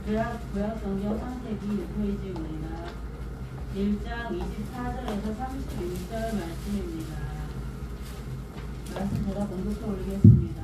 구약성경 창세기 6페이지입니다. 1장 24절에서 31절 말씀입니다. 말씀 제가 봉독해 올리겠습니다.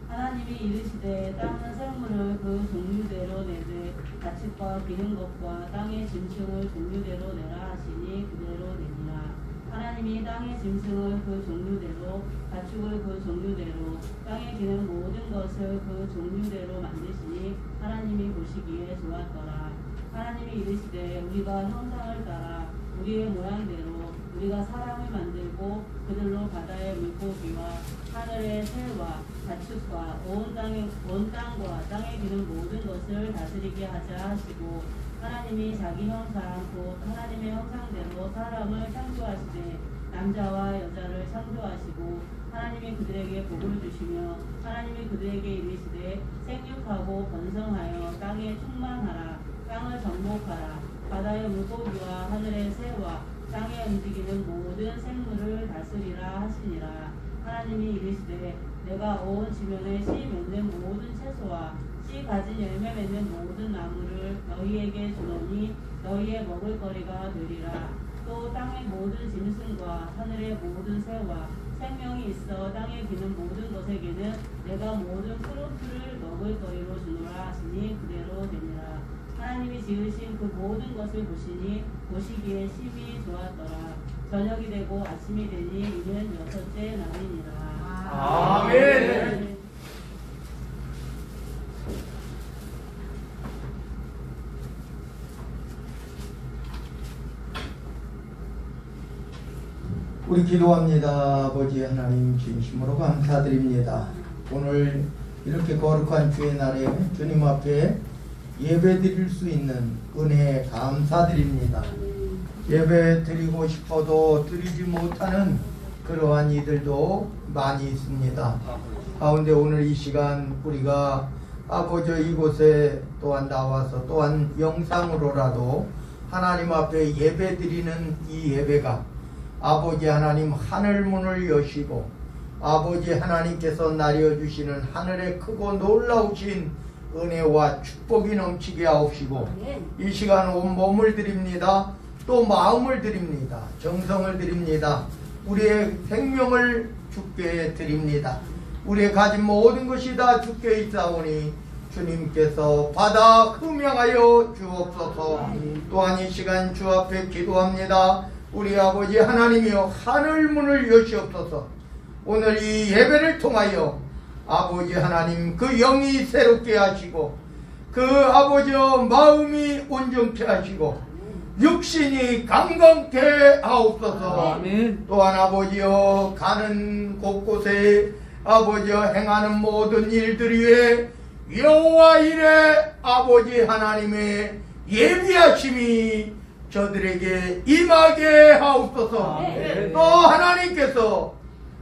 하나님이 이르시되 땅은 생물을 그 종류대로 내되 가축과 기는 것과 땅의 짐승을 종류대로 내라 하시니 그대로 되니라. 하나님이 땅의 짐승을 그 종류대로 가축을 그 종류대로 땅에 기는 모든 것을 그 종류대로 만드시니 하나님이 보시기에 좋았더라. 하나님이 이르시되 우리가 형상을 따라 우리의 모양대로 우리가 사람을 만들고 그들로 바다의 물고기와 하늘의 새와 가축과 온 땅과 땅에 기는 모든 것을 다스리게 하자 하시고 하나님이 자기 형상 곧 하나님의 형상대로 사람을 창조하시되 남자와 여자를 창조하시고 하나님이 그들에게 복을 주시며 하나님이 그들에게 이르시되 생육하고 번성하여 땅에 충만하라. 땅을 정복하라. 바다의 물고기와 하늘의 새와 땅에 움직이는 모든 생물을 다스리라 하시니라. 하나님이 이르시되 내가 온 지면에 씨 맺는 모든 채소와 씨 가진 열매 맺는 모든 나무를 너희에게 주노니 너희의 먹을거리가 되리라. 또 땅의 모든 짐승과 하늘의 모든 새와 생명이 있어 땅에 기는 모든 것에게는 내가 모든 푸른 먹을거리로 주노라 하시니 그대로 되니라. 하나님이 지으신 그 모든 것을 보시니 보시기에 심히 좋았더라. 저녁이 되고 아침이 되니 이는 여섯째 날이니라. 아멘. 우리 기도합니다. 아버지 하나님 진심으로 감사드립니다. 오늘 이렇게 거룩한 주의 날에 주님 앞에 예배 드릴 수 있는 은혜에 감사드립니다. 예배 드리고 싶어도 드리지 못하는 그러한 이들도 많이 있습니다. 가운데 오늘 이 시간 우리가 아버지 이곳에 또한 나와서 또한 영상으로라도 하나님 앞에 예배 드리는 이 예배가 아버지 하나님 하늘 문을 여시고 아버지 하나님께서 나려주시는 하늘의 크고 놀라우신 은혜와 축복이 넘치게 하옵시고 이 시간 온 몸을 드립니다. 또 마음을 드립니다. 정성을 드립니다. 우리의 생명을 주께 드립니다. 우리의 가진 모든 것이 다 주께 있사오니 주님께서 받아 흠양하여 주옵소서. 또한 이 시간 주 앞에 기도합니다. 우리 아버지 하나님이여 하늘 문을 여시옵소서. 오늘 이 예배를 통하여 아버지 하나님 그 영이 새롭게 하시고 그 아버지 마음이 온전케 하시고 육신이 강건케 하옵소서. 아멘. 또한 아버지여 가는 곳곳에 아버지여 행하는 모든 일들 위에 여호와 이레 아버지 하나님의 예비하심이 저들에게 임하게 하옵소서. 아멘. 또 하나님께서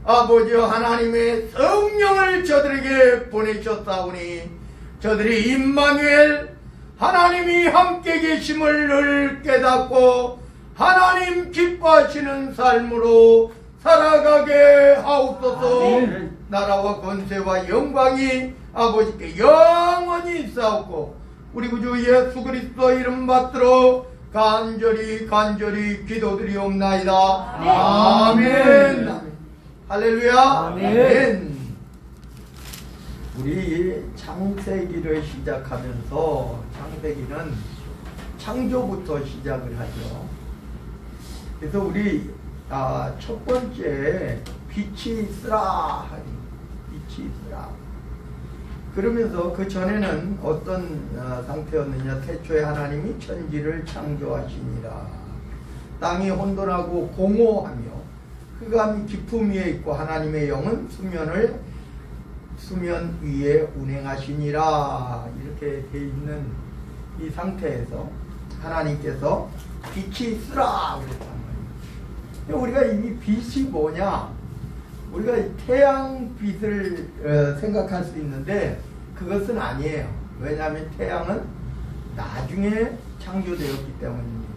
아버지여 하나님의 성령을 저들에게 보내셨사오니 저들이 임마누엘 하나님이 함께 계심을 늘 깨닫고 하나님 기뻐하시는 삶으로 살아가게 하옵소서. 아멘. 나라와 권세와 영광이 아버지께 영원히 있사옵고 우리 구주 예수 그리스도 이름 받들어 간절히 기도드리옵나이다. 아멘. 아멘. 할렐루야. 아멘. 우리 창세기를 시작하면서 창세기는 창조부터 시작을 하죠. 그래서 우리 첫 번째 빛이 있으라, 빛이 있으라. 그러면서 그 전에는 어떤 상태였느냐? 태초에 하나님이 천지를 창조하시니라. 땅이 혼돈하고 공허하며 흑암이 깊음 위에 있고 하나님의 영은 수면 위에 운행하시니라. 이렇게 돼 있는 이 상태에서 하나님께서 빛이 있으라 그랬단 말이에요. 우리가 이 빛이 뭐냐? 우리가 태양빛을 생각할 수 있는데 그것은 아니에요. 왜냐하면 태양은 나중에 창조되었기 때문입니다.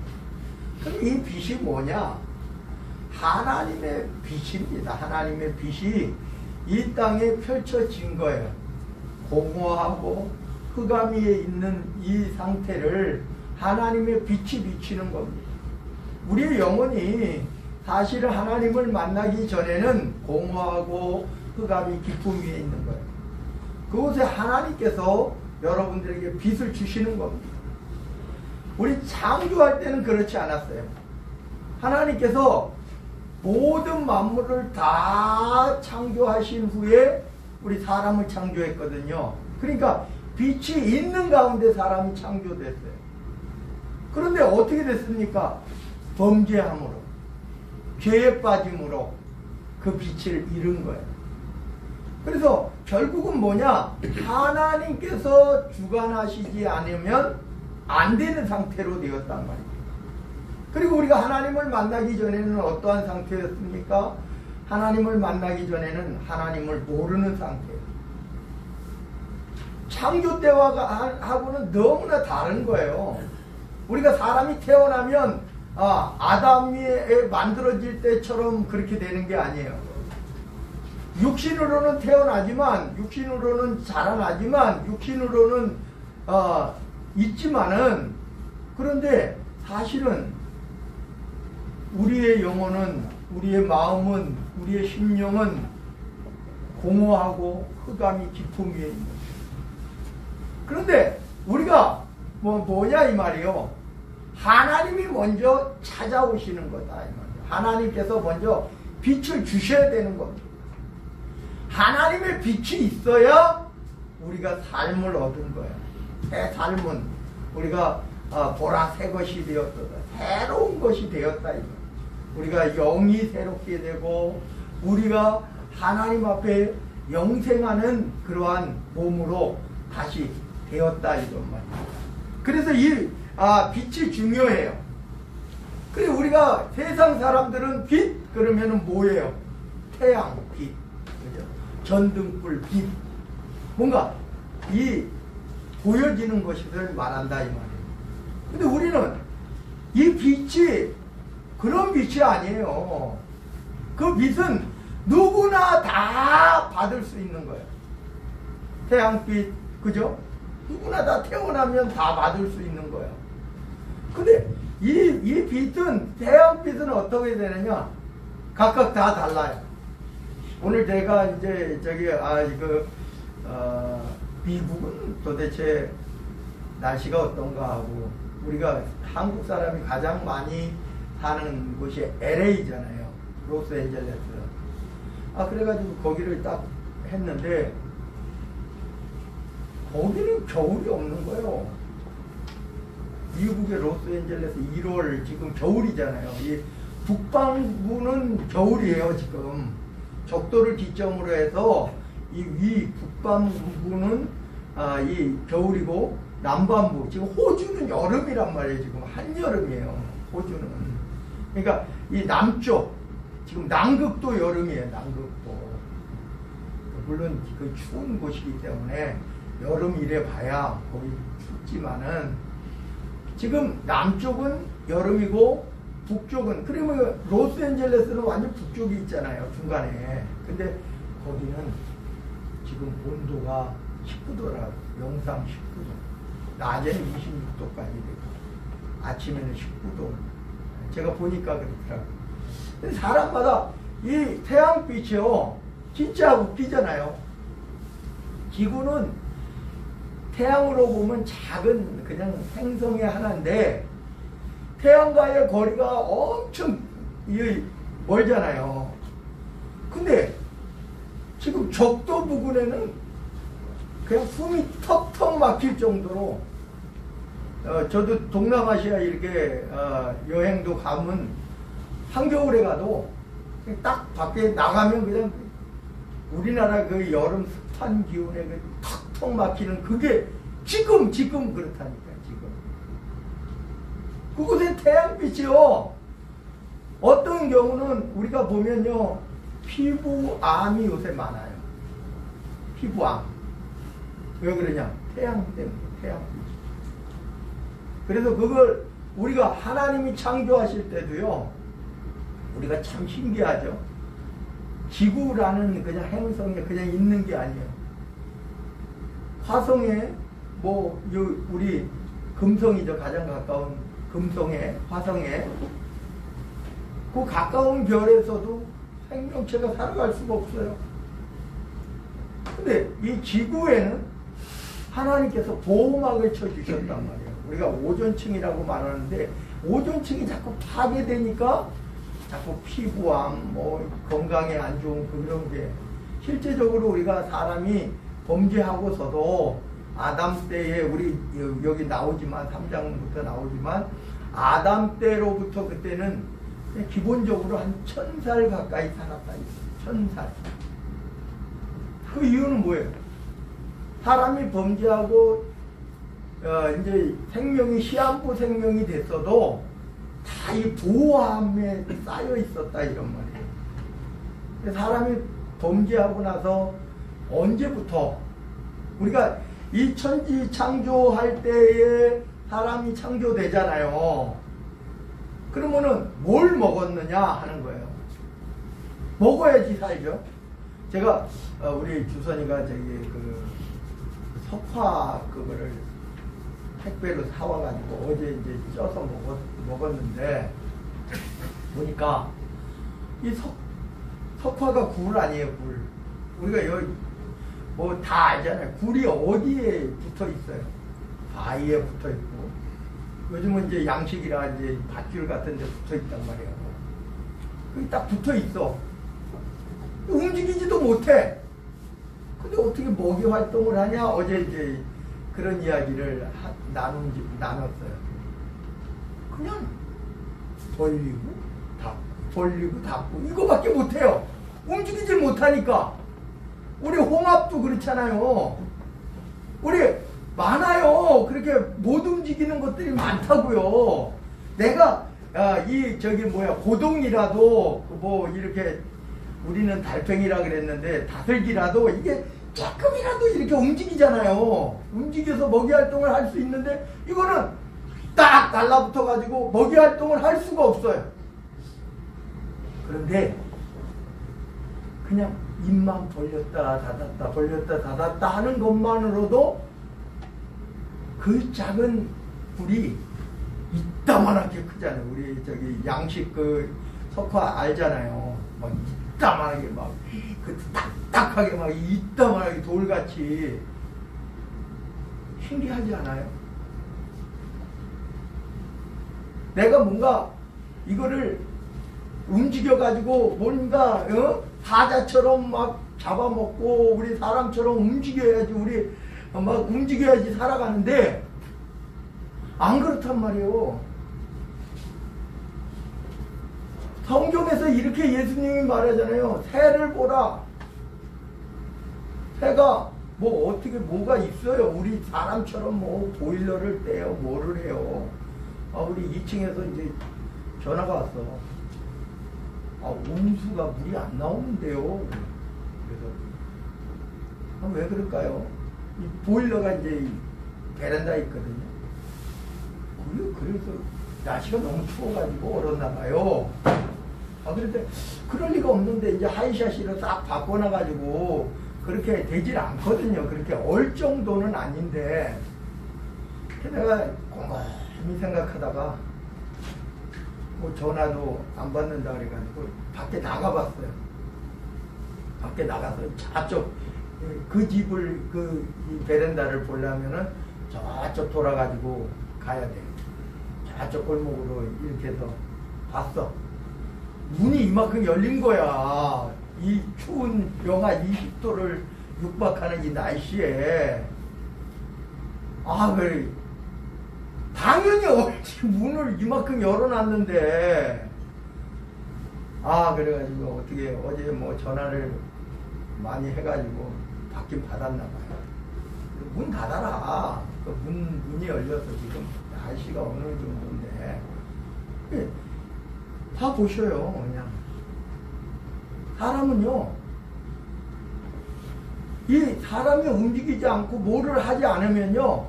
그럼 이 빛이 뭐냐? 하나님의 빛입니다. 하나님의 빛이 이 땅에 펼쳐진 거예요. 공허하고 흑암 위에 있는 이 상태를 하나님의 빛이 비치는 겁니다. 우리의 영혼이 사실은 하나님을 만나기 전에는 공허하고 흑암이 깊음 위에 있는 거예요. 그곳에 하나님께서 여러분들에게 빛을 주시는 겁니다. 우리 창조할 때는 그렇지 않았어요. 하나님께서 모든 만물을 다 창조하신 후에 우리 사람을 창조했거든요. 그러니까 빛이 있는 가운데 사람이 창조됐어요. 그런데 어떻게 됐습니까? 범죄함으로, 죄에 빠짐으로 그 빛을 잃은 거예요. 그래서 결국은 뭐냐? 하나님께서 주관하시지 않으면 안 되는 상태로 되었단 말이에요. 그리고 우리가 하나님을 만나기 전에는 어떠한 상태였습니까? 하나님을 만나기 전에는 하나님을 모르는 상태예요. 창조 때와 하고는 너무나 다른 거예요. 우리가 사람이 태어나면 아담이 만들어질 때처럼 그렇게 되는 게 아니에요. 육신으로는 태어나지만, 육신으로는 자라나지만, 육신으로는 있지만은, 그런데 사실은 우리의 영혼은, 우리의 마음은, 우리의 심령은 공허하고 흑암이 깊음 위에 있는 거예요. 그런데 우리가 뭐냐 이 말이요. 하나님이 먼저 찾아오시는 거다 이 말이에요. 하나님께서 먼저 빛을 주셔야 되는 겁니다. 하나님의 빛이 있어야 우리가 삶을 얻은 거예요. 새 삶은 우리가 보라 새 것이 되었다. 새로운 것이 되었다. 우리가 영이 새롭게 되고 우리가 하나님 앞에 영생하는 그러한 몸으로 다시 되었다 이런 말이에요. 그래서 이 빛이 중요해요. 그래 우리가 세상 사람들은 빛 그러면은 뭐예요? 태양 빛, 그죠? 전등불 빛, 뭔가 이 보여지는 것을 말한다 이 말이에요. 근데 우리는 이 빛이 그런 빛이 아니에요. 그 빛은 누구나 다 받을 수 있는 거예요. 태양빛, 그죠? 누구나 다 태어나면 다 받을 수 있는 거예요. 근데 이 빛은, 태양빛은 어떻게 되느냐? 각각 다 달라요. 오늘 제가 이제 미국은 도대체 날씨가 어떤가 하고, 우리가 한국 사람이 가장 많이 사는 곳이 LA잖아요. 로스앤젤레스. 그래가지고 거기를 딱 했는데, 거기는 겨울이 없는 거예요. 미국의 로스앤젤레스 1월 지금 겨울이잖아요. 이 북반구는 겨울이에요 지금. 적도를 기점으로 해서 이 북반구는 이 겨울이고, 남반부 지금 호주는 여름이란 말이에요. 지금 한여름이에요. 호주는. 그러니까 이 남쪽 지금 남극도 여름이에요. 남극도. 물론 그 추운 곳이기 때문에 여름 이래 봐야 거의 춥지만은, 지금 남쪽은 여름이고 북쪽은, 그러면 로스앤젤레스는 완전 북쪽이 있잖아요 중간에. 근데 거기는 지금 온도가 19도라, 영상 19도, 낮에는 26도까지 되고 아침에는 19도. 제가 보니까 그렇더라고요. 근데 사람마다 이 태양빛이요 진짜 웃기잖아요. 지구는 태양으로 보면 작은 그냥 행성의 하나인데, 태양과의 거리가 엄청 멀잖아요. 근데 지금 적도 부근에는 그냥 숨이 턱턱 막힐 정도로, 저도 동남아시아 이렇게 여행도 가면 한겨울에 가도 딱 밖에 나가면 그냥 우리나라 그 여름 습한 기온에 그 턱턱 막히는 그게 지금 그렇다니까. 지금 그곳에 태양빛이요, 어떤 경우는 우리가 보면요 피부암이 요새 많아요. 피부암. 왜 그러냐? 태양 때문에. 태양빛. 그래서 그걸 우리가 하나님이 창조하실 때도요, 우리가 참 신기하죠. 지구라는 그냥 행성에 그냥 있는 게 아니에요. 화성에 우리 금성이죠. 가장 가까운 금성에, 화성에. 그 가까운 별에서도 생명체가 살아갈 수가 없어요. 근데 이 지구에는 하나님께서 보호막을 쳐주셨단 말이에요. 우리가 오존층이라고 말하는데, 오존층이 자꾸 파괴되니까 자꾸 피부암, 건강에 안 좋은 그런 게, 실제적으로 우리가 사람이 범죄하고서도 아담 때에 우리 여기 나오지만 3장부터 나오지만 아담 때로부터 그때는 기본적으로 한 1000살 가까이 살았다. 1000살. 그 이유는 뭐예요? 사람이 범죄하고 이제 생명이 시한부 생명이 됐어도 다 이 보호함에 쌓여 있었다 이런 말이에요. 사람이 범죄하고 나서 언제부터 우리가 이 천지 창조할 때에 사람이 창조되잖아요. 그러면은 뭘 먹었느냐 하는 거예요. 먹어야지 살죠. 제가 우리 주선이가 석화 그거를 택배로 사와가지고 어제 이제 쪄서 먹었는데 보니까 이 석화가 굴 아니에요, 굴. 우리가 여기 다 알잖아요. 굴이 어디에 붙어 있어요? 바위에 붙어 있고, 요즘은 이제 양식이라 이제 밧줄 같은 데 붙어 있단 말이에요. 거기 딱 붙어 있어. 움직이지도 못해. 근데 어떻게 먹이 활동을 하냐? 어제 이제 그런 이야기를 나눴어요. 그냥 벌리고 닫고, 벌리고 닫고, 이거밖에 못해요. 움직이질 못하니까. 우리 홍합도 그렇잖아요. 우리 많아요. 그렇게 못 움직이는 것들이 많다고요. 내가 고동이라도 이렇게 우리는 달팽이라 그랬는데 다슬기라도 이게 조금이라도 이렇게 움직이잖아요. 움직여서 먹이 활동을 할 수 있는데 이거는 딱 달라붙어 가지고 먹이 활동을 할 수가 없어요. 그런데 그냥 입만 벌렸다 닫았다 벌렸다 닫았다 하는 것만으로도 그 작은 불이 이따만하게 크잖아요. 우리 양식 석화 알잖아요. 막 이따만하게 딱딱하게 이따만하게 돌같이 신기하지 않아요? 내가 뭔가 이거를 움직여가지고 뭔가 사자처럼 막 잡아먹고 우리 사람처럼 움직여야지 우리 막 움직여야지 살아가는데 안 그렇단 말이에요. 성경에서 이렇게 예수님이 말하잖아요. 새를 보라. 새가 뭐가 있어요. 우리 사람처럼 보일러를 떼요. 뭐를 해요. 우리 2층에서 이제 전화가 왔어. 온수가 물이 안 나오는데요. 그래서 왜 그럴까요? 이 보일러가 이제 베란다에 있거든요. 그래서 날씨가 너무 추워가지고 얼었나 봐요. 그런데 그럴 리가 없는데 이제 하이샷으로 싹 바꿔놔가지고 그렇게 되질 않거든요. 그렇게 얼 정도는 아닌데 내가 곰곰이 생각하다가 전화도 안 받는다 그래가지고 밖에 나가봤어요. 밖에 나가서 저쪽 그 집을 이 베란다를 보려면은 저쪽 돌아가지고 가야 돼. 저쪽 골목으로 이렇게 해서 봤어. 문이 이만큼 열린 거야. 이 추운 영하 20도를 육박하는 이 날씨에. 그래. 당연히 문을 이만큼 열어놨는데. 그래가지고 어떻게 어제 전화를 많이 해가지고 받긴 받았나 봐요. 문 닫아라. 문이 열려서 지금 날씨가 어느 정도인데. 다 보셔요, 그냥. 사람은요, 이 사람이 움직이지 않고 뭐를 하지 않으면요,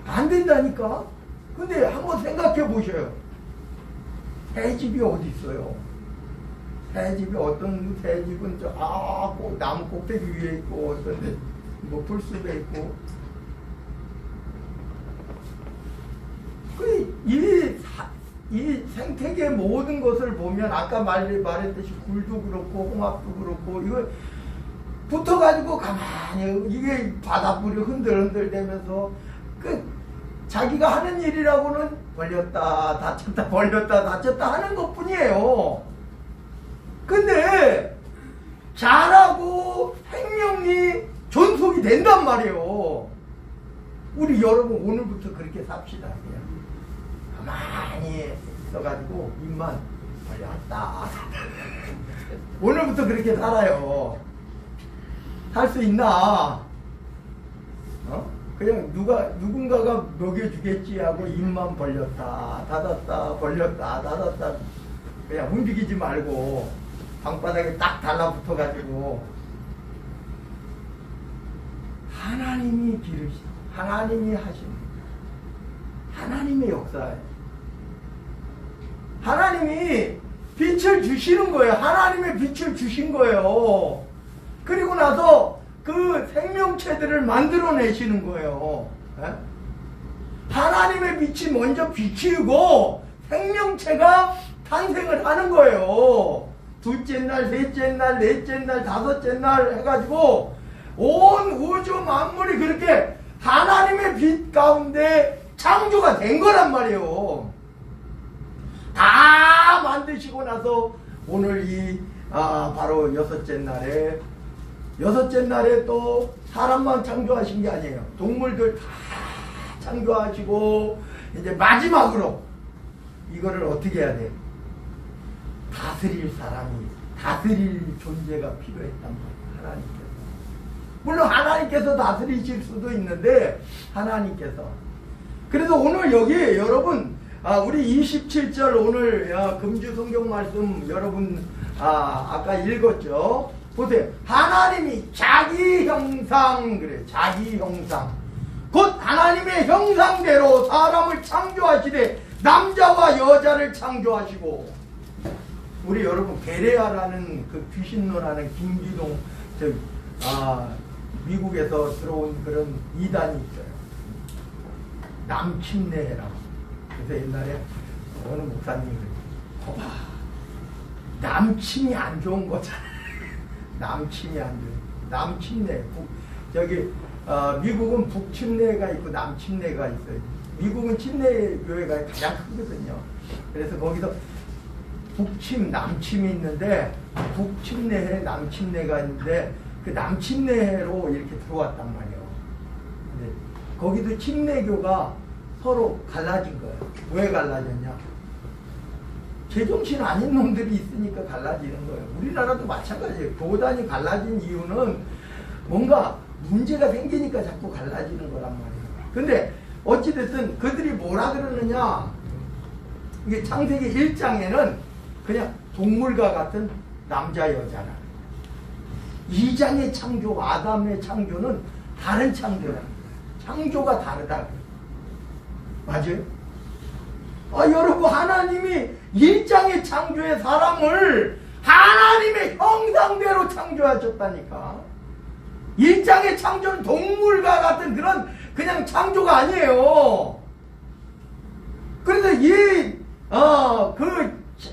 안 된다니까? 근데 한번 생각해 보셔요. 새집이 어디 있어요? 새집이 어떤 새집은 나무 꼭대기 위에 있고, 어떤 데 풀숲에 있고, 이 생태계 모든 것을 보면 아까 말했듯이 굴도 그렇고 홍합도 그렇고 이거 붙어가지고 가만히 이게 바닷물이 흔들흔들대면서 자기가 하는 일이라고는 벌렸다 닫혔다 벌렸다 닫혔다 하는 것뿐이에요. 근데 자라고 생명이 존속이 된단 말이에요. 우리 여러분 오늘부터 그렇게 삽시다. 그냥 가만히 있어가지고 입만 벌렸다 오늘부터 그렇게 살아요. 살 수 있나? 그냥 누군가가 먹여주겠지 하고 입만 벌렸다 닫았다 벌렸다 닫았다 그냥 움직이지 말고 방바닥에 딱 달라붙어가지고 하나님이 기르시고 하나님이 하시는 하나님의 역사예요. 하나님이 빛을 주시는 거예요. 하나님의 빛을 주신 거예요. 그리고 나서 그 생명체들을 만들어내시는 거예요. 하나님의 빛이 먼저 비치고 생명체가 탄생을 하는 거예요. 둘째 날, 셋째 날, 넷째 날, 다섯째 날 해가지고 온 우주 만물이 그렇게 하나님의 빛 가운데 창조가 된 거란 말이에요. 다 만드시고 나서 오늘 바로 여섯째 날에 또 사람만 창조하신 게 아니에요. 동물들 다 창조하시고 이제 마지막으로 이거를 어떻게 해야 돼? 다스릴 존재가 필요했단 말이에요. 하나님께서. 물론 하나님께서 다스리실 수도 있는데 하나님께서. 그래서 오늘 여기 여러분 우리 27절 오늘 금주 성경 말씀 여러분 아까 읽었죠. 보세요. 하나님이 자기 형상 그래 자기 형상 곧 하나님의 형상대로 사람을 창조하시되 남자와 여자를 창조하시고 우리 여러분 베레아라는 그 귀신노라는 김기동 미국에서 들어온 그런 이단이 있어요. 남침내라고. 그래서 옛날에 어느 목사님이 거봐 남침이 안 좋은 거잖아. 남침이 안 좋은 남침내 미국은 북침내가 있고 남침내가 있어요. 미국은 침내 교회가 가장 크거든요. 그래서 거기서 북침, 남침이 있는데 북침내에 남침내가 있는데 그 남침내로 이렇게 들어왔단 말이에요. 근데 거기도 침내교가 서로 갈라진 거예요. 왜 갈라졌냐? 제정신 아닌 놈들이 있으니까 갈라지는 거예요. 우리나라도 마찬가지예요. 교단이 갈라진 이유는 뭔가 문제가 생기니까 자꾸 갈라지는 거란 말이에요. 근데 어찌됐든 그들이 뭐라 그러느냐? 이게 창세기 1장에는 그냥 동물과 같은 남자 여자라. 2장의 창조, 아담의 창조는 다른 창조라는 거예요. 창조가 다르다. 맞아요? 여러분 하나님이 1장의 창조의 사람을 하나님의 형상대로 창조하셨다니까. 1장의 창조는 동물과 같은 그냥 창조가 아니에요. 그래서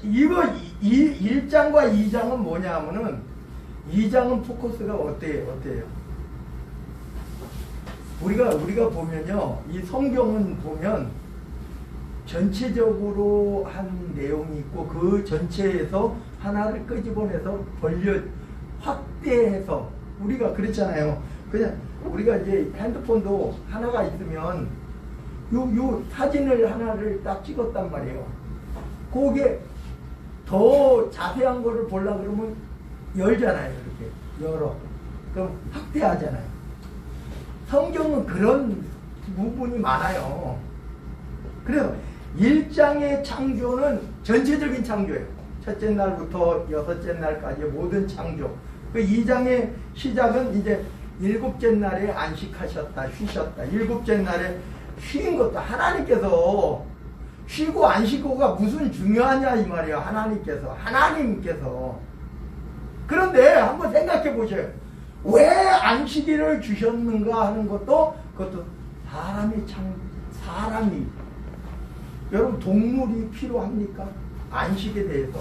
이거 1장과 2장은 뭐냐 하면은 2장은 포커스가 어때요? 우리가 보면요. 이 성경은 보면 전체적으로 한 내용이 있고 그 전체에서 하나를 끄집어내서 확대해서 우리가 그렇잖아요. 그냥 우리가 이제 핸드폰도 하나가 있으면 요 사진을 하나를 딱 찍었단 말이에요. 거기에 더 자세한 거를 보려고 그러면 열잖아요. 이렇게 열어. 그럼 확대하잖아요. 성경은 그런 부분이 많아요. 그래서 1장의 창조는 전체적인 창조예요. 첫째 날부터 여섯째 날까지의 모든 창조. 그 2장의 시작은 이제 일곱째 날에 안식하셨다, 쉬셨다. 일곱째 날에 쉰 것도 하나님께서 쉬고 안 쉬고가 무슨 중요하냐 이 말이에요. 하나님께서. 그런데 한번 생각해 보세요. 왜 안식일을 주셨는가 하는 그것도 사람이 여러분 동물이 필요합니까? 안식에 대해서.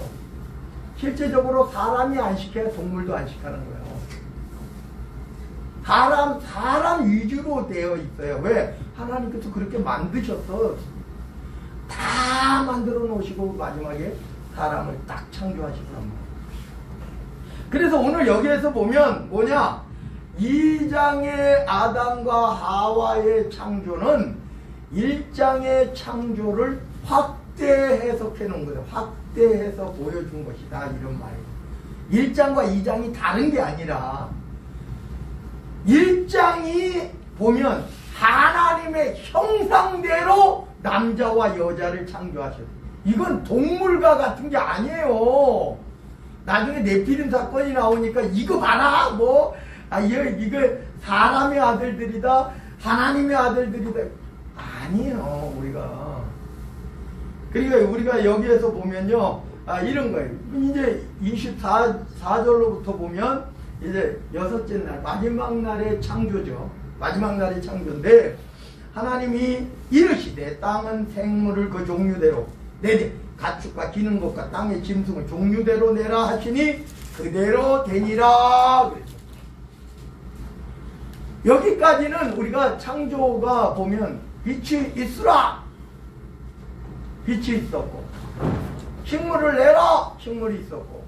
실제적으로 사람이 안식해야 동물도 안식하는 거예요. 사람 위주로 되어 있어요. 왜? 하나님께서 그렇게 만드셨어. 다 만들어 놓으시고 마지막에 사람을 딱 창조하시더란 말이에요. 그래서 오늘 여기에서 보면 뭐냐? 2장의 아담과 하와의 창조는 1장의 창조를 확대 해석해 놓은 거예요. 확대 해서 보여준 것이다. 이런 말이에요. 1장과 2장이 다른 게 아니라 1장이 보면 하나님의 형상대로 남자와 여자를 창조하셨어요. 이건 동물과 같은 게 아니에요. 나중에 네피림 사건이 나오니까 이거 봐라 이거 사람의 아들들이다 하나님의 아들들이다 아니에요. 우리가 여기에서 보면요 이런 거예요. 이제 24절로부터 보면 이제 여섯째 날 마지막 날의 창조죠. 마지막 날의 창조인데 하나님이 이르시되 땅은 생물을 그 종류대로 내되 가축과 기는 것과 땅의 짐승을 종류대로 내라 하시니 그대로 되니라. 여기까지는 우리가 창조가 보면 빛이 있으라 빛이 있었고 식물을 내라 식물이 있었고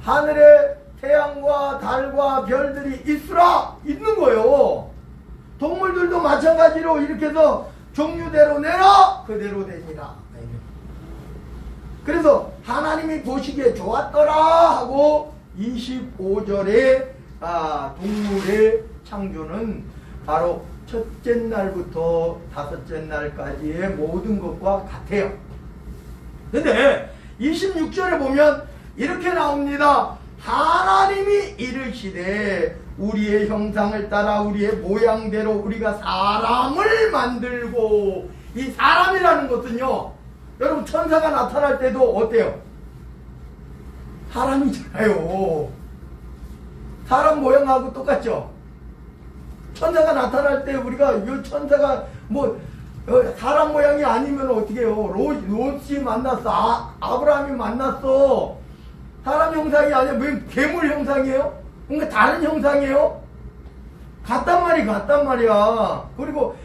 하늘에 태양과 달과 별들이 있으라 있는 거예요. 동물들도 마찬가지로 이렇게 해서 종류대로 내라 그대로 되니라. 그래서 하나님이 보시기에 좋았더라 하고 25절에 동물의 창조는 바로 첫째 날부터 다섯째 날까지의 모든 것과 같아요. 근데 26절에 보면 이렇게 나옵니다. 하나님이 이르시되 우리의 형상을 따라 우리의 모양대로 우리가 사람을 만들고 이 사람이라는 것은요 여러분 천사가 나타날 때도 어때요? 사람이잖아요. 사람 모양하고 똑같죠? 천사가 나타날 때 우리가 이 천사가 사람 모양이 아니면 어떻게 해요? 롯이 만났어. 아브라함이 만났어. 사람 형상이 아니야. 왜 괴물 형상이에요? 뭔가 다른 형상이에요? 같단 말이야. 그리고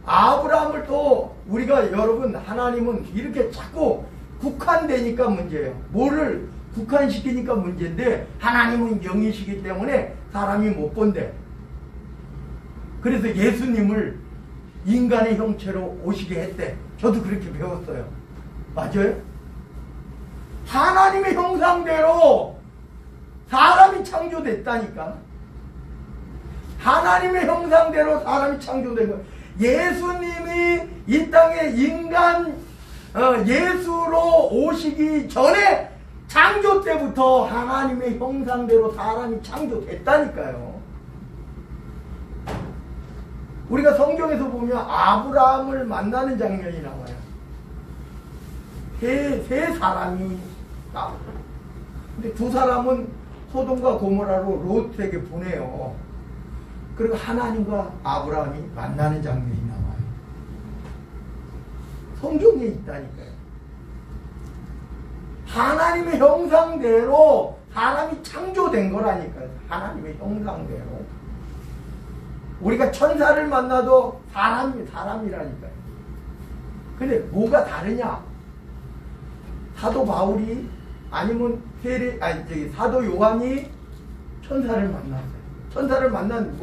아브라함을 또 우리가 여러분 하나님은 이렇게 자꾸 국한되니까 문제예요. 뭐를 국한시키니까 문제인데 하나님은 영이시기 때문에 사람이 못 본대. 그래서 예수님을 인간의 형체로 오시게 했대. 저도 그렇게 배웠어요. 맞아요? 하나님의 형상대로 사람이 창조됐다니까. 하나님의 형상대로 사람이 창조된 거예요. 예수님이 이 땅에 예수로 오시기 전에 창조 때부터 하나님의 형상대로 사람이 창조됐다니까요. 우리가 성경에서 보면 아브라함을 만나는 장면이 나와요. 세 사람이 나와요. 근데 두 사람은 소돔과 고모라로 롯에게 보내요. 그리고 하나님과 아브라함이 만나는 장면이 나와요. 성경에 있다니까요. 하나님의 형상대로 사람이 창조된 거라니까요. 하나님의 형상대로. 우리가 천사를 만나도 사람이라니까요. 근데 뭐가 다르냐? 사도 바울이 아니면 사도 요한이 천사를 만났어요. 천사를 만난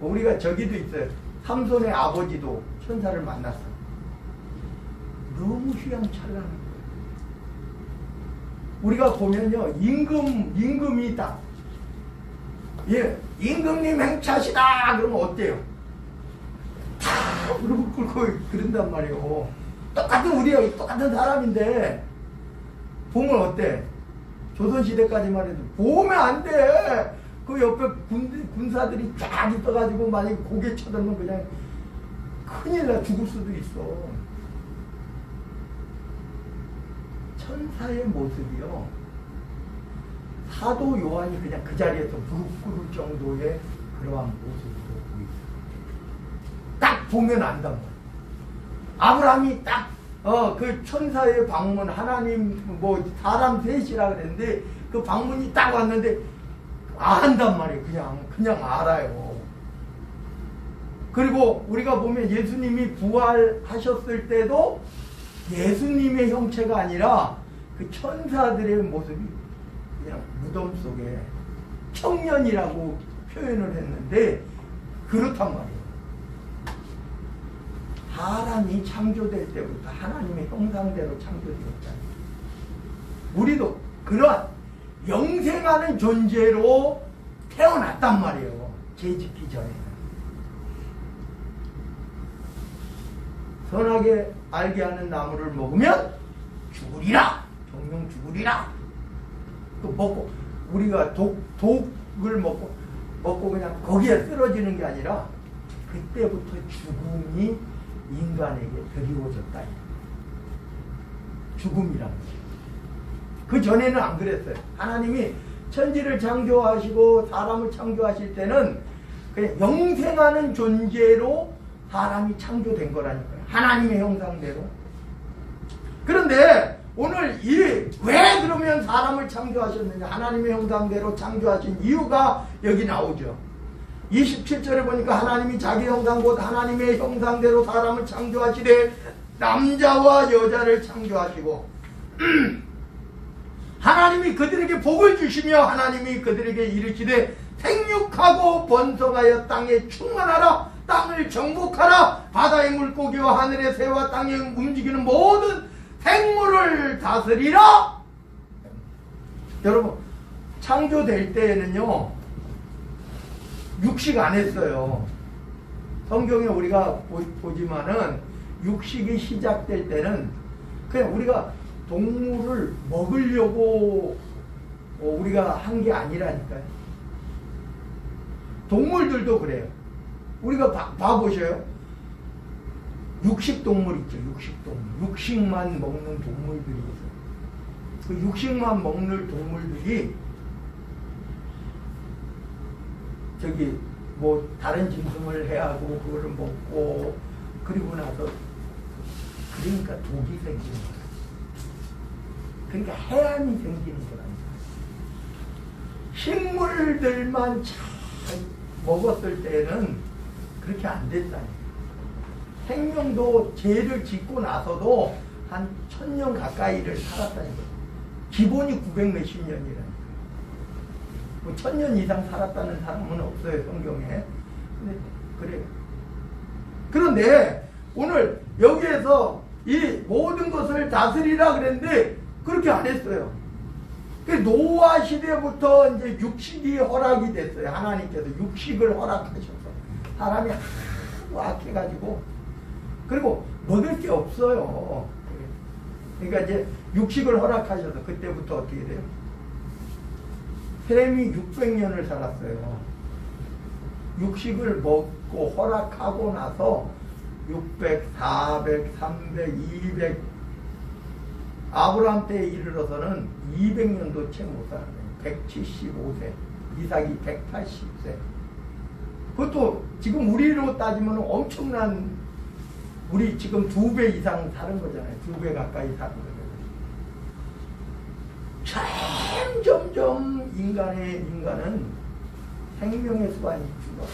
우리가 저기도 있어요. 삼손의 아버지도 천사를 만났어요. 너무 휘황찬란한 거예요. 우리가 보면요, 임금이 딱 임금님 행차시다 그러면 어때요? 다 무릎 꿇고 그런단 말이에요. 우리가 똑같은 사람인데 보면 어때? 조선시대까지만 해도 보면 안 돼. 그 옆에 군사들이 쫙 있어가지고 만약에 고개 쳐들면 그냥 큰일 나 죽을 수도 있어. 천사의 모습이요, 사도 요한이 그냥 그 자리에서 무릎 꿇을 정도의 그러한 모습으로 보이죠. 딱 보면 안단 말이에요. 아브라함이 딱 그 천사의 방문, 하나님 뭐 사람 셋이라 그랬는데 그 방문이 딱 왔는데 안단 말이에요. 그냥 알아요. 그리고 우리가 보면 예수님이 부활하셨을 때도 예수님의 형체가 아니라 그 천사들의 모습이 그냥 무덤 속에 청년이라고 표현을 했는데 그렇단 말이에요. 사람이 창조될 때부터 하나님의 형상대로 창조되었잖아요. 우리도 그런 영생하는 존재로 태어났단 말이에요. 죄 짓기 전에. 선하게 알게 하는 나무를 먹으면 죽으리라. 정령 죽으리라. 또 먹고 우리가 독을 먹고 그냥 거기에 쓰러지는 게 아니라 그때부터 죽음이 인간에게 드리워졌다. 죽음이란 거죠. 그 전에는 안 그랬어요. 하나님이 천지를 창조하시고 사람을 창조하실 때는 그냥 영생하는 존재로 사람이 창조된 거라니까요. 하나님의 형상대로. 그런데 오늘 왜 그러면 사람을 창조하셨느냐, 하나님의 형상대로 창조하신 이유가 여기 나오죠. 27절에 보니까 하나님이 자기 형상 곧 하나님의 형상대로 사람을 창조하시되 남자와 여자를 창조하시고 하나님이 그들에게 복을 주시며 하나님이 그들에게 이르시되 생육하고 번성하여 땅에 충만하라. 땅을 정복하라. 바다의 물고기와 하늘의 새와 땅에 움직이는 모든 생물을 다스리라. 여러분, 창조될 때에는요 육식 안 했어요. 성경에 우리가 보지만은 육식이 시작될 때는 그냥 우리가 동물을 먹으려고 우리가 한 게 아니라니까요. 동물들도 그래요. 우리가 봐보셔요. 육식동물 있죠. 육식동물. 육식만 먹는 동물들이 있어요. 그 육식만 먹는 동물들이 저기 뭐 다른 짐승을 해하고 그거를 먹고 그리고 나서 그러니까 독이 생기는 거예요. 그러니까 해안이 생기는 거라니까. 식물들만 잘 먹었을 때는 그렇게 안 됐다니까. 생명도 죄를 짓고 나서도 한 1000년 가까이를 살았다니까. 기본이 900 몇십 년이라니까. 뭐 1000년 이상 살았다는 사람은 없어요, 성경에. 근데 그래요. 그런데 오늘 여기에서 이 모든 것을 다스리라 그랬는데 그렇게 안 했어요. 노아 시대부터 이제 육식이 허락이 됐어요. 하나님께서 육식을 허락하셔서 사람이 하도 악해가지고 그리고 먹을 게 없어요. 그러니까 이제 육식을 허락하셔서 그때부터 어떻게 돼요? 셈이 600년을 살았어요. 육식을 먹고 허락하고 나서 600, 400, 300, 200 아브라함 때에 이르러서는 200년도 채 못 살았어요. 175세, 이삭이 180세. 그것도 지금 우리로 따지면 엄청난, 우리 지금 2배 이상 사는 거잖아요. 2배 가까이 사는 거잖아요. 점점 인간은 생명의 수반이 줄어.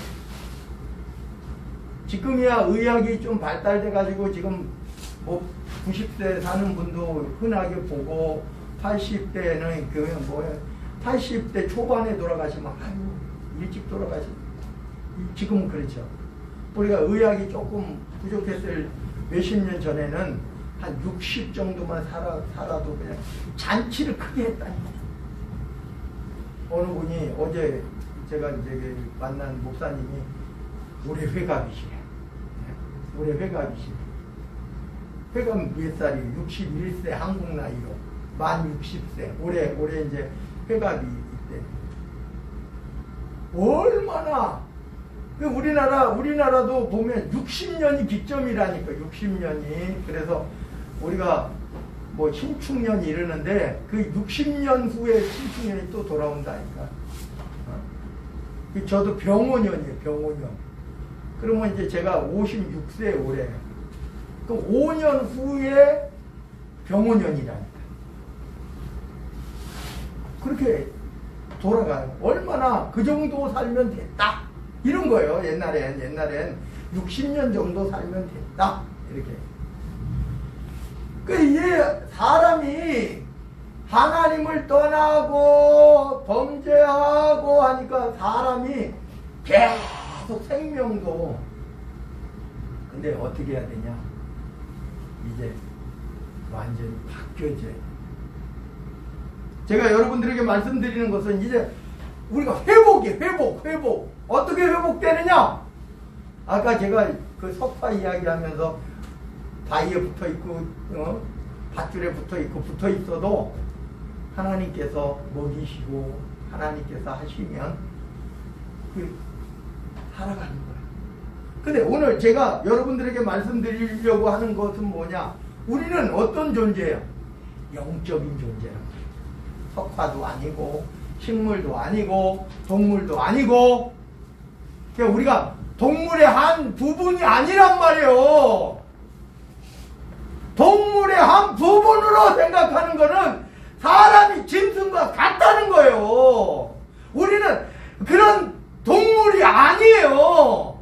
지금이야 의학이 좀 발달돼가지고 지금 뭐 90세 사는 분도 흔하게 보고 80대는 그 뭐야 80대 초반에 돌아가시면 아유 일찍 돌아가시면 지금은 그렇죠. 우리가 의학이 조금 부족했을 몇십 년 전에는 한 60 정도만 살아도 그냥 잔치를 크게 했다니까. 어느 분이 어제 제가 이제 만난 목사님이 올해 회갑이시래. 올해 회갑이시래. 회갑 몇 살이에요? 61세 한국 나이로 만 60세. 올해 이제 회갑이 있대. 얼마나 우리나라도 보면 60년이 기점이라니까. 60년이. 그래서 우리가 뭐 신축년이 이러는데 그 60년 후에 신축년이 또 돌아온다니까. 저도 병오년이에요. 병오년. 그러면 이제 제가 56세 올해. 그 5년 후에 병원년이라니까. 그렇게 돌아가요. 얼마나 그 정도 살면 됐다. 이런 거예요. 옛날엔 60년 정도 살면 됐다. 이렇게. 그 이게 사람이 하나님을 떠나고 범죄하고 하니까 사람이 계속 생명도, 근데 어떻게 해야 되냐? 이제 완전히 바뀌어져야 돼. 제가 여러분들에게 말씀드리는 것은 이제 우리가 회복. 어떻게 회복되느냐? 아까 제가 그 석화 이야기하면서 바위에 붙어 있고, 밧줄에 붙어 있어도 하나님께서 먹이시고 하나님께서 하시면 그 살아가는 거야. 근데 오늘 제가 여러분들에게 말씀드리려고 하는 것은 뭐냐? 우리는 어떤 존재예요? 영적인 존재란 말이에요. 석화도 아니고 식물도 아니고 동물도 아니고, 그러니까 우리가 동물의 한 부분이 아니란 말이에요. 동물의 한 부분으로 생각하는 것은 사람이 짐승과 같다는 거예요. 우리는 그런 동물이 아니에요.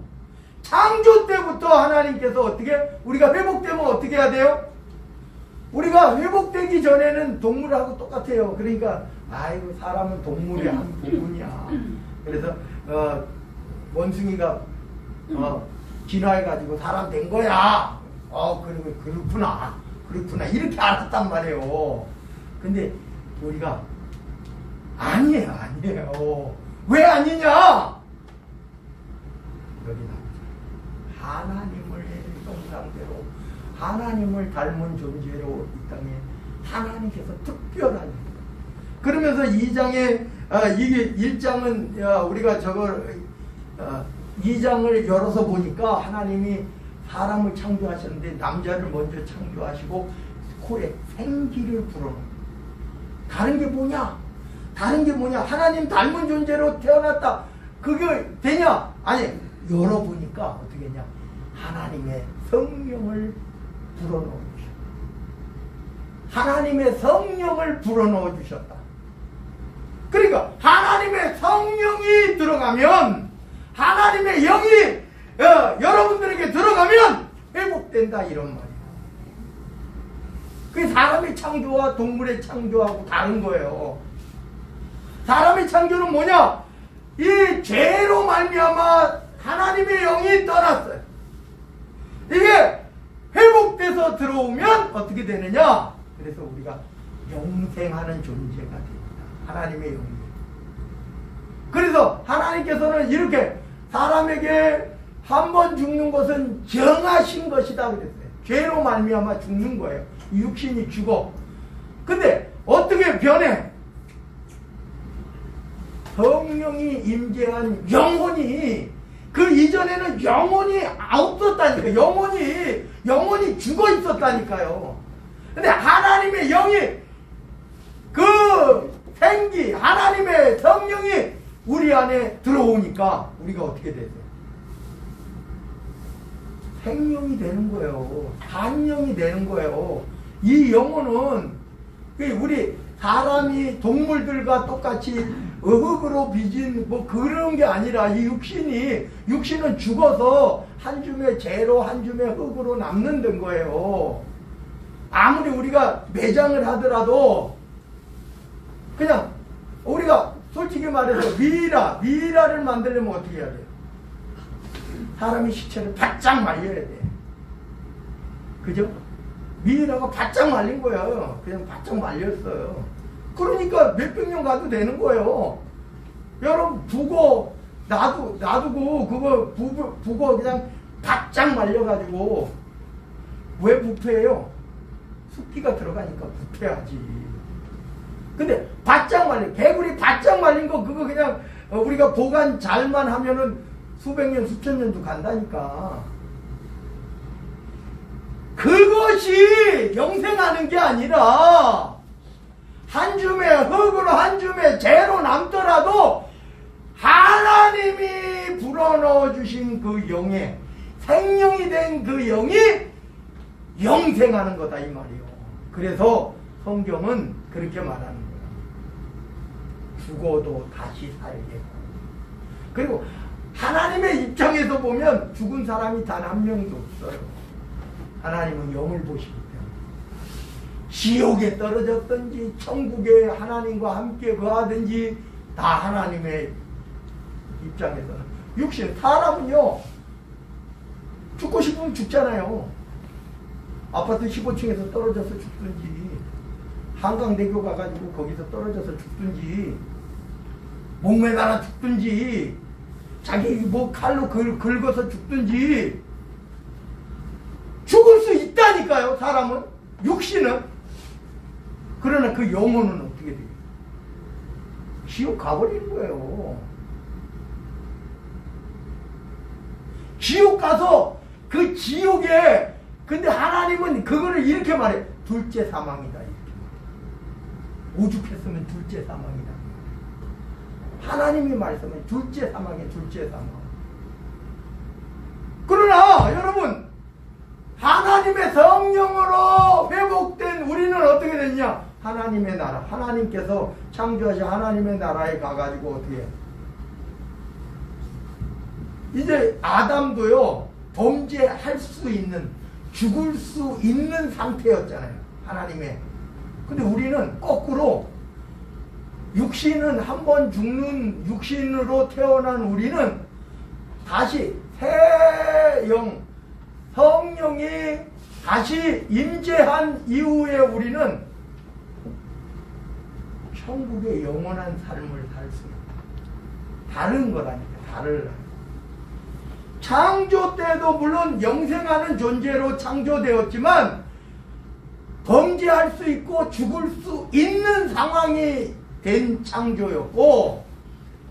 창조 때부터 하나님께서 어떻게, 우리가 회복되면 어떻게 해야 돼요? 우리가 회복되기 전에는 동물하고 똑같아요. 그러니까 아이고 사람은 동물의 한 부분이야. 그래서 원숭이가 진화해가지고 사람 된 거야. 그리고 그렇구나 이렇게 알았단 말이에요. 근데 우리가 아니에요. 왜 아니냐? 여기 나오죠. 하나님을 형상대로 하나님을 닮은 존재로 이 땅에 하나님께서 특별한, 그러면서 2장에 이게 1장은 우리가 저걸 2장을 열어서 보니까 하나님이 사람을 창조하셨는데 남자를 먼저 창조하시고 코에 생기를 불어넣어. 다른 게 뭐냐? 하나님 닮은 존재로 태어났다. 그게 되냐? 아니, 열어보니까 어떻게 했냐? 하나님의 성령을 불어넣어 주셨다. 하나님의 성령을 불어넣어 주셨다. 그러니까 하나님의 성령이 들어가면, 하나님의 영이 여러분들에게 들어가면 회복된다, 이런 말이에요. 그게 사람의 창조와 동물의 창조하고 다른 거예요. 사람의 창조는 뭐냐? 이 죄로 말미암아 하나님의 영이 떠났어요. 이게 회복돼서 들어오면 어떻게 되느냐? 그래서 우리가 영생하는 존재가 됩니다. 하나님의 영이. 그래서 하나님께서는 이렇게 사람에게 한 번 죽는 것은 정하신 것이다 그랬어요. 죄로 말미암아 죽는 거예요. 육신이 죽어. 근데 어떻게 변해? 성령이 임재한 영혼이, 그 이전에는 영혼이 없었다니까. 영혼이 죽어 있었다니까요. 근데 하나님의 영이, 그 생기, 하나님의 성령이 우리 안에 들어오니까 우리가 어떻게 되죠? 생명이 되는 거예요. 단영이 되는 거예요. 이 영혼은 우리 사람이 동물들과 똑같이 흙으로 빚은 뭐 그런 게 아니라, 이 육신은 죽어서 한 줌의 재로 한 줌의 흙으로 남는 거예요. 아무리 우리가 매장을 하더라도 그냥 우리가 솔직히 말해서 미이라를 만들려면 어떻게 해야 돼요? 사람이 시체를 바짝 말려야 돼. 그죠? 미이라가 바짝 말린 거예요. 그냥 바짝 말렸어요. 그러니까 몇백 년 가도 되는 거예요. 여러분 두고 놔두고 그거 부고 그냥 바짝 말려가지고 왜 부패해요? 습기가 들어가니까 부패하지. 근데 바짝 말린, 개구리 바짝 말린 거 그거 그냥 우리가 보관 잘만 하면은 수백 년 수천 년도 간다니까. 그것이 영생하는 게 아니라 한 줌의 흙으로 한 줌의 재로 남더라도 하나님이 불어넣어 주신 그 영에, 생명이 된 그 영이 영생하는 거다 이 말이요. 그래서 성경은 그렇게 말하는 거야. 죽어도 다시 살겠고. 그리고 하나님의 입장에서 보면 죽은 사람이 단 한 명도 없어요. 하나님은 영을 보시기 때문에. 지옥에 떨어졌든지 천국에 하나님과 함께 거하든지 다 하나님의 입장에서는. 육신, 사람은요 죽고 싶으면 죽잖아요. 아파트 15층에서 떨어져서 죽든지 한강대교 가가지고 거기서 떨어져서 죽든지 목매달아 죽든지 자기 뭐 칼로 긁어서 죽든지 죽을 수 있다니까요. 사람은, 육신은. 그러나 그 영혼은 어떻게 돼요? 지옥 가버리는 거예요. 지옥 가서 그 지옥에, 근데 하나님은 그거를 이렇게 말해. 둘째 사망이다. 이렇게 말해. 오죽했으면 둘째 사망이다. 하나님이 말씀은 둘째 사망이에요. 둘째 사망. 그러나 여러분, 하나님의 성령으로 회복된 우리는 어떻게 됐냐? 하나님의 나라, 하나님께서 창조하신 하나님의 나라에 가가지고 어떻게 해요? 이제 아담도요 범죄할 수 있는, 죽을 수 있는 상태였잖아요. 하나님의. 근데 우리는 거꾸로, 육신은 한 번 죽는 육신으로 태어난 우리는 다시 새 영, 성령이 다시 임재한 이후에 우리는 천국의 영원한 삶을 살 수 있다. 다른 거라니까. 다른. 창조 때도 물론 영생하는 존재로 창조되었지만 범죄할 수 있고 죽을 수 있는 상황이 된 창조였고,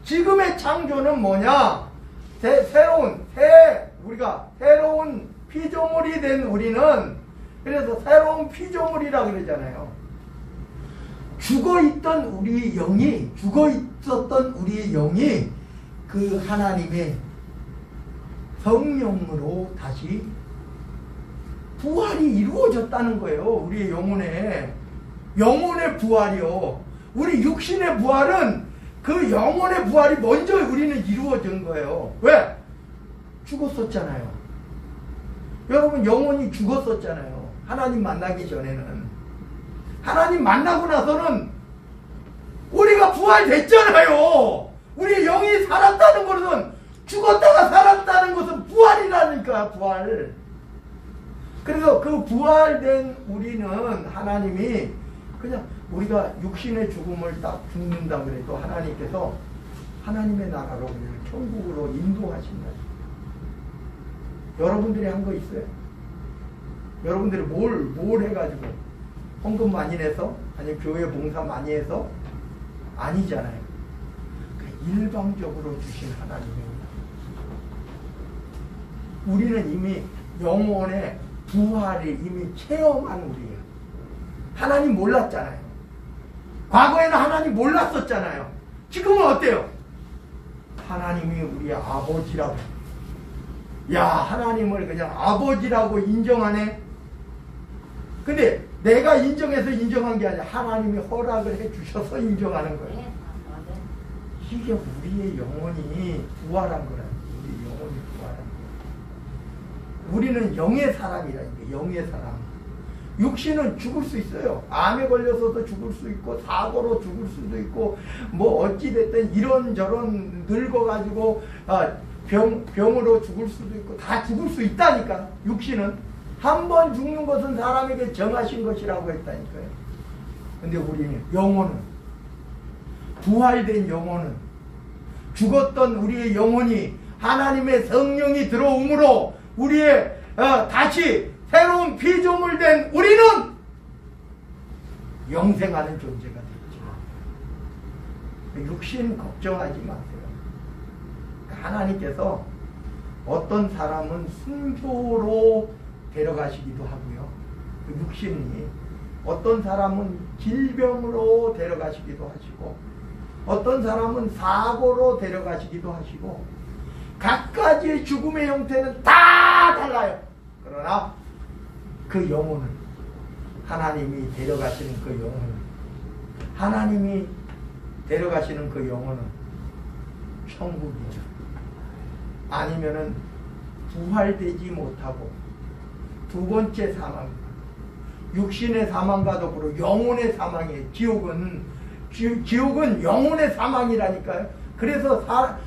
지금의 창조는 뭐냐? 우리가 새로운 피조물이 된 우리는, 그래서 새로운 피조물이라 그러잖아요. 죽어 있었던 우리의 영이 그 하나님의 성령으로 다시 부활이 이루어졌다는 거예요. 우리의 영혼의 부활이요. 우리 육신의 부활은 그 영혼의 부활이 먼저 우리는 이루어진 거예요. 왜? 죽었었잖아요. 여러분, 영혼이 죽었었잖아요. 하나님 만나기 전에는. 하나님 만나고 나서는 우리가 부활됐잖아요. 우리 영이 살았다는 것은, 죽었다가 살았다는 것은 부활이라니까, 부활. 그래서 그 부활된 우리는 하나님이 그냥 우리가 육신의 죽음을 딱 죽는다 그래도 하나님께서 하나님의 나라로 그냥 천국으로 인도하신다. 여러분들이 한 거 있어요? 여러분들이 뭘 해가지고 헌금 많이 내서? 아니면 교회 봉사 많이 해서? 아니잖아요. 일방적으로 주신 하나님입니다. 우리는 이미 영혼의 부활을 이미 체험한 우리예요. 하나님 몰랐잖아요. 과거에는 하나님 몰랐었잖아요. 지금은 어때요? 하나님이 우리 아버지라고. 야, 하나님을 그냥 아버지라고 인정하네. 근데 내가 인정해서 인정한 게 아니라 하나님이 허락을 해주셔서 인정하는 거예요. 이게 우리의 영혼이 부활한 거라. 우리 영혼이 부활한 거야. 우리는 영의 사람이라니까. 영의 사람. 육신은 죽을 수 있어요. 암에 걸려서도 죽을 수 있고, 사고로 죽을 수도 있고, 뭐 어찌됐든 이런저런 늙어가지고 병으로 죽을 수도 있고, 다 죽을 수 있다니까. 육신은 한 번 죽는 것은 사람에게 정하신 것이라고 했다니까요. 근데 우리는 영혼은, 부활된 영혼은, 죽었던 우리의 영혼이 하나님의 성령이 들어오므로 우리의 다시 새로운 피조물 된 우리는 영생하는 존재가 됐죠. 육신 걱정하지 마세요. 하나님께서 어떤 사람은 순교로 데려가시기도 하고요. 그 육신이 어떤 사람은 질병으로 데려가시기도 하시고, 어떤 사람은 사고로 데려가시기도 하시고, 각가지의 죽음의 형태는 다 달라요. 그러나 그 영혼을, 하나님이 데려가시는 그 영혼을, 하나님이 데려가시는 그 영혼은 천국이죠. 아니면은 부활되지 못하고 두 번째 사망, 육신의 사망과 더불어 영혼의 사망이에요. 지옥은 영혼의 사망이라니까요. 그래서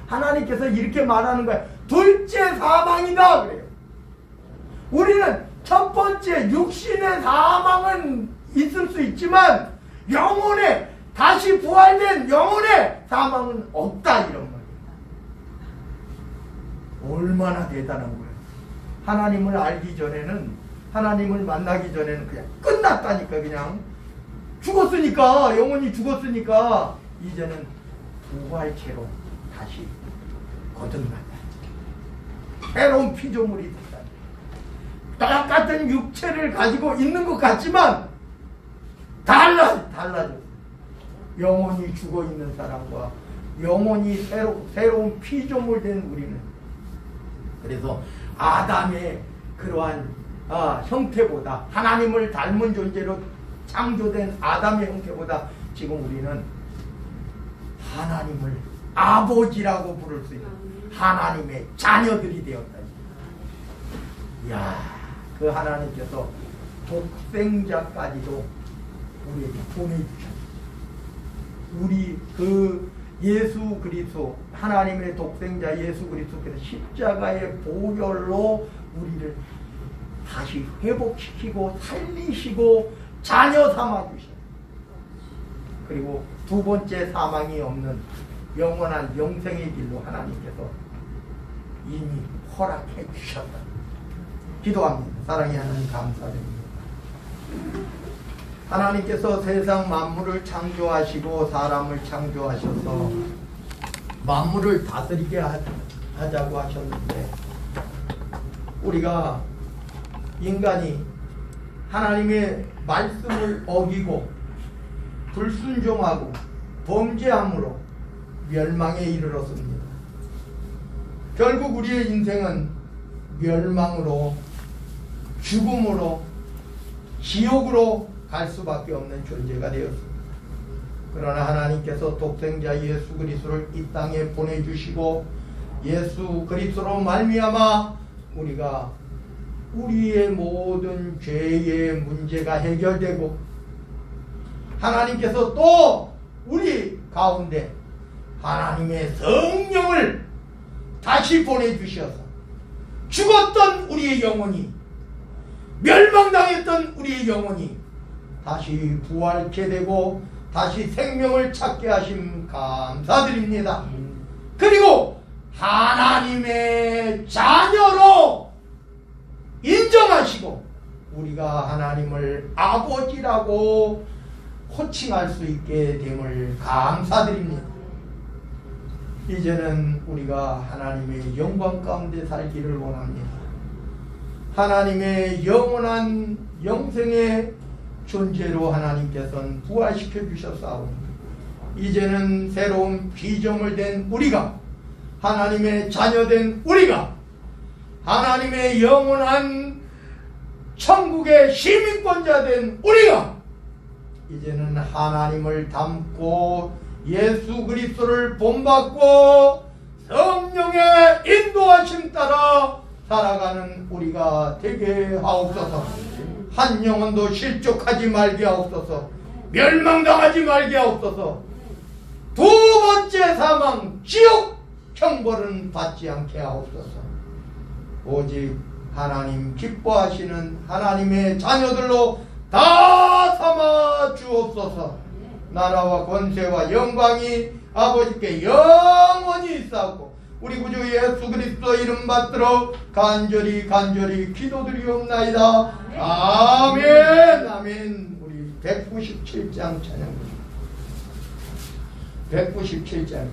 하나님께서 이렇게 말하는 거예요. 둘째 사망이다 그래요. 우리는 첫 번째 육신의 사망은 있을 수 있지만 영혼의, 다시 부활된 영혼의 사망은 없다, 이런 말이에요. 얼마나 대단한 거예요. 하나님을 알기 전에는, 하나님을 만나기 전에는 그냥 끝났다니까. 그냥 죽었으니까, 영혼이 죽었으니까 이제는 부활체로 다시 거듭난다. 새로운 피조물이 된다. 똑같은 육체를 가지고 있는 것 같지만 달라져. 영혼이 죽어 있는 사람과 영혼이 새로운 피조물 된 우리는, 그래서 아담의 그러한 형태보다, 하나님을 닮은 존재로 창조된 아담의 형태보다 지금 우리는 하나님을 아버지라고 부를 수 있는 하나님의 자녀들이 되었다. 이야, 그 하나님께서 독생자까지도 우리에게 보내주셨다. 우리 그 예수 그리스도, 하나님의 독생자 예수 그리스도께서 십자가의 보혈로 우리를 다시 회복시키고 살리시고 자녀 삼아주셨다. 그리고 두 번째 사망이 없는 영원한 영생의 길로 하나님께서 이미 허락해 주셨다. 기도합니다. 사랑의 하나님, 감사드립니다. 하나님께서 세상 만물을 창조하시고 사람을 창조하셔서 만물을 다스리게 하자고 하셨는데, 우리가 인간이 하나님의 말씀을 어기고 불순종하고 범죄함으로 멸망에 이르렀습니다. 결국 우리의 인생은 멸망으로, 죽음으로, 지옥으로 갈 수밖에 없는 존재가 되었습니다. 그러나 하나님께서 독생자 예수 그리스도를 이 땅에 보내주시고 예수 그리스도로 말미암아 우리가 우리의 모든 죄의 문제가 해결되고, 하나님께서 또 우리 가운데 하나님의 성령을 다시 보내주셔서 죽었던 우리의 영혼이, 멸망당했던 우리의 영혼이 다시 부활케 되고 다시 생명을 찾게 하심 감사드립니다. 그리고 하나님의 자녀로 인정하시고 우리가 하나님을 아버지라고 호칭할 수 있게 됨을 감사드립니다. 이제는 우리가 하나님의 영광 가운데 살기를 원합니다. 하나님의 영원한 영생의 존재로 하나님께서는 부활시켜 주셨사오니, 이제는 새로운 피조물 된 우리가, 하나님의 자녀된 우리가, 하나님의 영원한 천국의 시민권자 된 우리가 이제는 하나님을 닮고 예수 그리스도를 본받고 성령의 인도하심 따라 살아가는 우리가 되게 하옵소서. 한 영혼도 실족하지 말게 하옵소서. 멸망당하지 말게 하옵소서. 두 번째 사망, 지옥 형벌은 받지 않게 하옵소서. 오직 하나님 기뻐하시는 하나님의 자녀들로 다 삼아 주옵소서. 나라와 권세와 영광이 아버지께 영원히 있사오고 우리 구주 예수 그리스도 이름 받들어 간절히 기도드리옵나이다. 아멘. 아멘. 우리 197장 찬양입니다. 197장